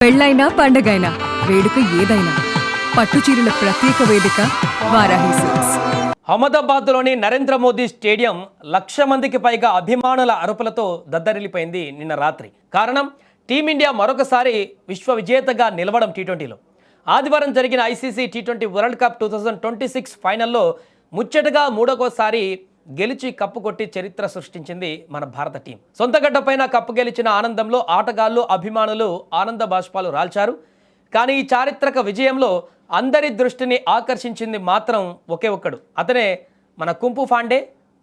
పెళ్ళైనా పండగైనా వేడుక ఏదైనా పట్టుచీరల ప్రత్యేక వేదిక వారాహి సిల్క్స్. అహ్మదాబాద్లోని నరేంద్ర మోదీ స్టేడియం 1,00,000 మందికి పైగా అభిమానుల అరుపులతో దద్దరిల్లిపోయింది నిన్న రాత్రి. కారణం టీమిండియా మరొకసారి విశ్వ విజేతగా నిలవడం టీ20లో. ఆదివారం జరిగిన ఐసీసీ టీ20 వరల్డ్ కప్ 2026 ఫైనల్లో ముచ్చటగా మూడోసారి గెలిచి కప్పు కొట్టి చరిత్ర సృష్టించింది మన భారత టీం. సొంత గడ్డపైన కప్పు గెలిచిన ఆనందంలో ఆటగాళ్లు అభిమానులు ఆనంద బాష్పాలు రాల్చారు. కానీ ఈ చారిత్రక విజయంలో అందరి దృష్టిని ఆకర్షించింది మాత్రం ఒకే ఒక్కడు. అతనే మన కుంపు పాండే,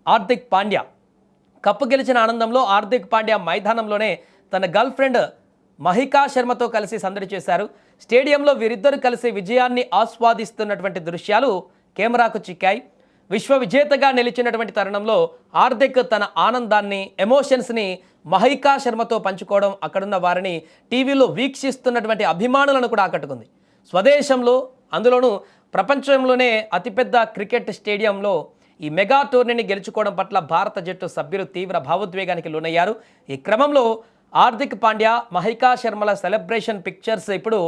హార్దిక్ పాండ్యా. కప్పు గెలిచిన ఆనందంలో హార్దిక్ పాండ్యా మైదానంలోనే తన గర్ల్ ఫ్రెండ్ మహికా శర్మతో కలిసి సందడి చేశారు. స్టేడియంలో వీరిద్దరు కలిసి విజయాన్ని ఆస్వాదిస్తున్నటువంటి దృశ్యాలు కెమెరాకు చిక్కాయి. విశ్వ విజేతగా నిలిచినటువంటి తరుణంలో హార్దిక్ తన ఆనందాన్ని, ఎమోషన్స్ని మహికా శర్మతో పంచుకోవడం అక్కడున్న వారిని, టీవీలో వీక్షిస్తున్నటువంటి అభిమానులను కూడా ఆకట్టుకుంది. స్వదేశంలో, అందులోనూ ప్రపంచంలోనే అతిపెద్ద క్రికెట్ స్టేడియంలో ఈ మెగా టోర్నీని గెలుచుకోవడం పట్ల భారత జట్టు సభ్యులు తీవ్ర భావోద్వేగానికి లోనయ్యారు. ఈ క్రమంలో హార్దిక్ పాండ్యా, మహికా శర్మల సెలబ్రేషన్ పిక్చర్స్ ఇప్పుడు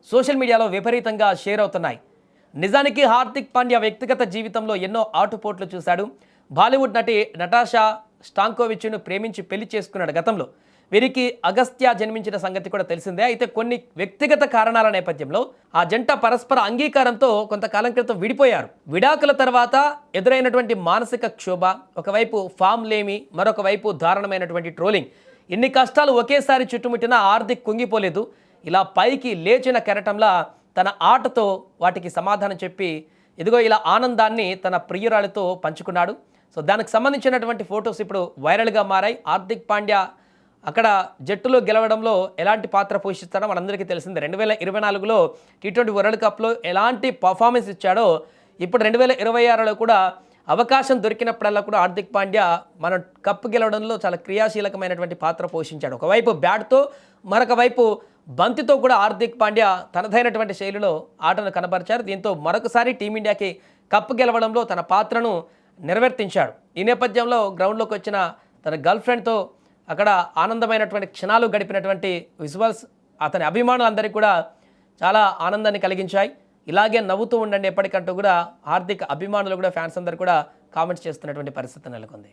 సోషల్ మీడియాలో విపరీతంగా షేర్ అవుతున్నాయి. నిజానికి హార్దిక్ పాండ్యా వ్యక్తిగత జీవితంలో ఎన్నో ఆటుపోట్లు చూశాడు. బాలీవుడ్ నటి నటాషా స్టాంకోవిచ్ను ప్రేమించి పెళ్లి చేసుకున్నాడు గతంలో. వీరికి అగస్త్య జన్మించిన సంగతి కూడా తెలిసిందే. అయితే కొన్ని వ్యక్తిగత కారణాల నేపథ్యంలో ఆ జంట పరస్పర అంగీకారంతో కొంతకాలం క్రితం విడిపోయారు. విడాకుల తర్వాత ఎదురైనటువంటి మానసిక క్షోభ, ఒకవైపు ఫామ్ లేమి, మరొక వైపు దారుణమైనటువంటి ట్రోలింగ్, ఇన్ని కష్టాలు ఒకేసారి చుట్టుముట్టినా హార్దిక్ కుంగిపోలేదు. ఇలా పైకి లేచిన కెరటంలా తన ఆటతో వాటికి సమాధానం చెప్పి ఇదిగో ఇలా ఆనందాన్ని తన ప్రియురాలితో పంచుకున్నాడు. సో దానికి సంబంధించినటువంటి ఫొటోస్ ఇప్పుడు వైరల్గా మారాయి. హార్దిక్ పాండ్యా అక్కడ జట్టులో గెలవడంలో ఎలాంటి పాత్ర పోషిస్తాడో మనందరికీ తెలిసిందే. 2024లో టీ20 వరల్డ్ కప్లో ఎలాంటి పర్ఫార్మెన్స్ ఇచ్చాడో ఇప్పుడు 2026లో కూడా అవకాశం దొరికినప్పుడల్లా కూడా హార్దిక్ పాండ్యా మన కప్పు గెలవడంలో చాలా క్రియాశీలకమైనటువంటి పాత్ర పోషించాడు. ఒకవైపు బ్యాట్తో, మరొక వైపు బంతితో కూడా హార్దిక్ పాండ్యా తనదైనటువంటి శైలిలో ఆటను కనబరిచారు. దీంతో మరొకసారి టీమిండియాకి కప్పు గెలవడంలో తన పాత్రను నిర్వర్తించాడు. ఈ నేపథ్యంలో గ్రౌండ్లోకి వచ్చిన తన గర్ల్ ఫ్రెండ్తో అక్కడ ఆనందమైనటువంటి క్షణాలు గడిపినటువంటి విజువల్స్ అతని అభిమానులందరికీ కూడా చాలా ఆనందాన్ని కలిగించాయి. ఇలాగే నవ్వుతూ ఉండండి ఎప్పటికంటూ కూడా హార్దిక్ అభిమానులు కూడా, ఫ్యాన్స్ అందరూ కూడా కామెంట్స్ చేస్తున్నటువంటి పరిస్థితి నెలకొంది.